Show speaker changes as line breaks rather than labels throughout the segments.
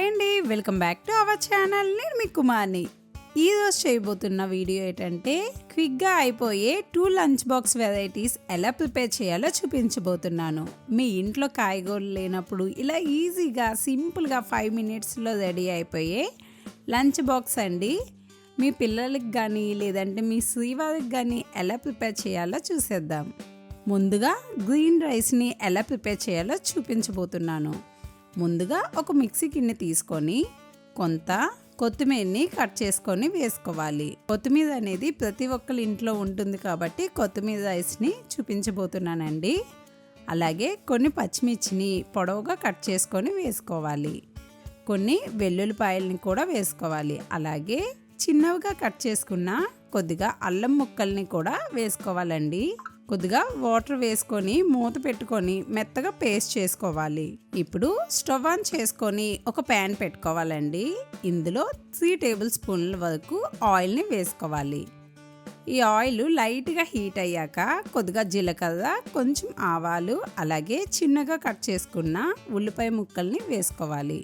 Hi అండి, welcome back to our channel. నేను మీ కుమార్ని. ఈరోజు చేయబోతున్న వీడియో ఏంటంటే క్విక్గా అయిపోయే 2 లంచ్ బాక్స్ వెరైటీస్ ఎలా ప్రిపేర్ చేయాలో చూపించబోతున్నాను. మీ ఇంట్లో కాయగూరలు లేనప్పుడు ఇలా ఈజీగా సింపుల్గా 5 మినిట్స్లో రెడీ అయిపోయే లంచ్ బాక్స్ అండి. మీ పిల్లలకి కానీ లేదంటే మీ శ్రీవారికి కానీ ఎలా ప్రిపేర్ చేయాలో చూసేద్దాం. ముందుగా గ్రీన్ రైస్ని ఎలా ప్రిపేర్ చేయాలో చూపించబోతున్నాను. ముందుగా ఒక మిక్సీ గిన్నె తీసుకొని కొంత కొత్తిమీరని కట్ చేసుకొని వేసుకోవాలి. కొత్తిమీర అనేది ప్రతి ఒక్కరి ఇంట్లో ఉంటుంది కాబట్టి కొత్తిమీర రైస్ని చూపించబోతున్నానండి. అలాగే కొన్ని పచ్చిమిర్చిని పొడవుగా కట్ చేసుకొని వేసుకోవాలి. కొన్ని వెల్లుల్లిపాయలని కూడా వేసుకోవాలి. అలాగే చిన్నవిగా కట్ చేసుకున్న కొద్దిగా అల్లం ముక్కల్ని కూడా వేసుకోవాలండి. కొద్దిగా వాటర్ వేసుకొని మూత పెట్టుకొని మెత్తగా పేస్ట్ చేసుకోవాలి. ఇప్పుడు స్టవ్ ఆన్ చేసుకొని ఒక ప్యాన్ పెట్టుకోవాలండి. ఇందులో 3 టేబుల్ స్పూన్ల వరకు ఆయిల్ని వేసుకోవాలి. ఈ ఆయిల్ లైట్గా హీట్ అయ్యాక కొద్దిగా జీలకర్ర, కొంచెం ఆవాలు, అలాగే చిన్నగా కట్ చేసుకున్న ఉల్లిపాయ ముక్కల్ని వేసుకోవాలి.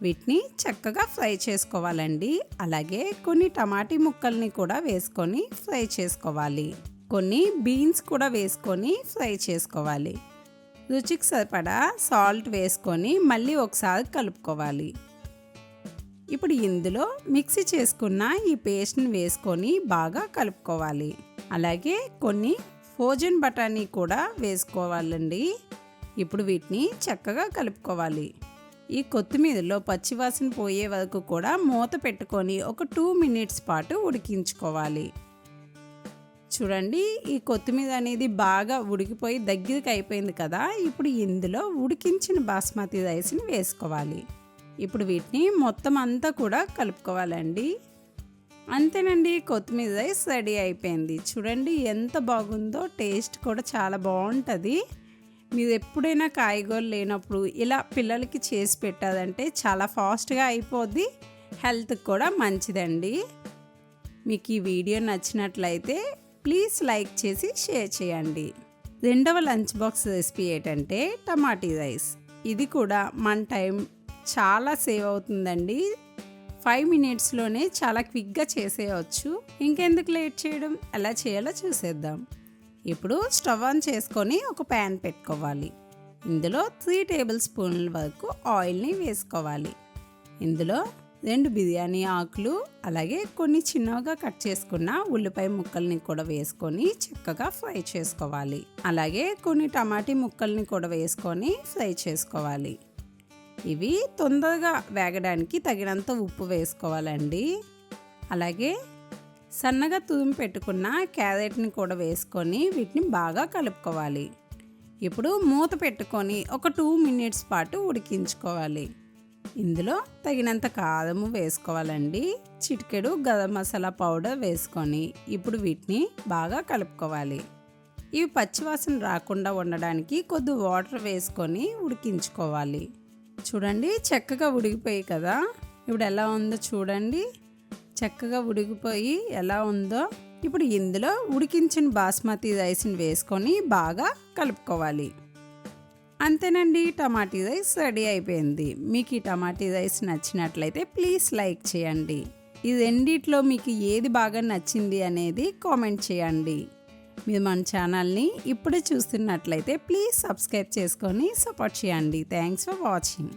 వీటిని చక్కగా ఫ్రై చేసుకోవాలండి. అలాగే కొన్ని టమాటీ ముక్కల్ని కూడా వేసుకొని ఫ్రై చేసుకోవాలి. కొన్ని బీన్స్ కూడా వేసుకొని ఫ్రై చేసుకోవాలి. రుచికి సరిపడా సాల్ట్ వేసుకొని మళ్ళీ ఒకసారి కలుపుకోవాలి. ఇప్పుడు ఇందులో మిక్సీ చేసుకున్న ఈ పేస్ట్ని వేసుకొని బాగా కలుపుకోవాలి. అలాగే కొన్ని ఫ్రోజన్ బఠానీ కూడా వేసుకోవాలండి. ఇప్పుడు వీటిని చక్కగా కలుపుకోవాలి. ఈ కొత్తిమీరలో పచ్చివాసన పోయే వరకు కూడా మూత పెట్టుకొని ఒక 2 మినిట్స్ పాటు ఉడికించుకోవాలి. చూడండి, ఈ కొత్తిమీర అనేది బాగా ఉడికిపోయి దగ్గరికి అయిపోయింది కదా. ఇప్పుడు ఇందులో ఉడికించిన బాస్మతి రైస్ని వేసుకోవాలి. ఇప్పుడు వీటిని మొత్తం అంతా కూడా కలుపుకోవాలండి. అంతేనండి, కొత్తిమీర రైస్ రెడీ అయిపోయింది. చూడండి ఎంత బాగుందో, టేస్ట్ కూడా చాలా బాగుంటుంది. మీరు ఎప్పుడైనా కాయగూరలు లేనప్పుడు ఇలా పిల్లలకి చేసి పెట్టారంటే చాలా ఫాస్ట్గా అయిపోద్ది, హెల్త్కి కూడా మంచిదండి. మీకు ఈ వీడియో నచ్చినట్లయితే ప్లీజ్ లైక్ చేసి షేర్ చేయండి. రెండవ లంచ్ బాక్స్ రెసిపీ ఏంటంటే టమాటీ రైస్. ఇది కూడా మన టైం చాలా సేవ్ అవుతుందండి. 5 మినిట్స్లోనే చాలా క్విక్గా చేసేయచ్చు. ఇంకెందుకు లేట్ చేయడం, ఎలా చేయాలో చూసేద్దాం. ఇప్పుడు స్టవ్ ఆన్ చేసుకొని ఒక ప్యాన్ పెట్టుకోవాలి. ఇందులో 3 టేబుల్ స్పూన్ల వరకు ఆయిల్ని వేసుకోవాలి. ఇందులో 2 బిర్యానీ ఆకులు, అలాగే కొన్ని చిన్నగా కట్ చేసుకున్న ఉల్లిపాయ ముక్కల్ని కూడా వేసుకొని చక్కగా ఫ్రై చేసుకోవాలి. అలాగే కొన్ని టమాటీ ముక్కల్ని కూడా వేసుకొని ఫ్రై చేసుకోవాలి. ఇవి తొందరగా వేగడానికి తగినంత ఉప్పు వేసుకోవాలండి. అలాగే సన్నగా తురిమి పెట్టుకున్న క్యారెట్ని కూడా వేసుకొని వీటిని బాగా కలుపుకోవాలి. ఇప్పుడు మూత పెట్టుకొని ఒక 2 మినిట్స్ పాటు ఉడికించుకోవాలి. ఇందులో తగినంత కారము వేసుకోవాలండి. చిటికెడు గరం మసాలా పౌడర్ వేసుకొని ఇప్పుడు వీటిని బాగా కలుపుకోవాలి. ఇవి పచ్చివాసన రాకుండా ఉండడానికి కొద్ది వాటర్ వేసుకొని ఉడికించుకోవాలి. చూడండి, చక్కగా ఉడికిపోయి కదా. ఇప్పుడు ఎలా ఉందో చూడండి, చక్కగా ఉడికిపోయి ఎలా ఉందో. ఇప్పుడు ఇందులో ఉడికించిన బాస్మతి రైస్ని వేసుకొని బాగా కలుపుకోవాలి. అంతేనండి, టమాటీ రైస్ రెడీ అయిపోయింది. మీకు ఈ టమాటీ రైస్ నచ్చినట్లయితే ప్లీజ్ లైక్ చేయండి. ఈ రెండిట్లో మీకు ఏది బాగా నచ్చింది అనేది కామెంట్ చేయండి. మీరు మన ఛానల్ని ఇప్పుడే చూస్తున్నట్లయితే ప్లీజ్ సబ్స్క్రైబ్ చేసుకొని సపోర్ట్ చేయండి. Thanks for watching.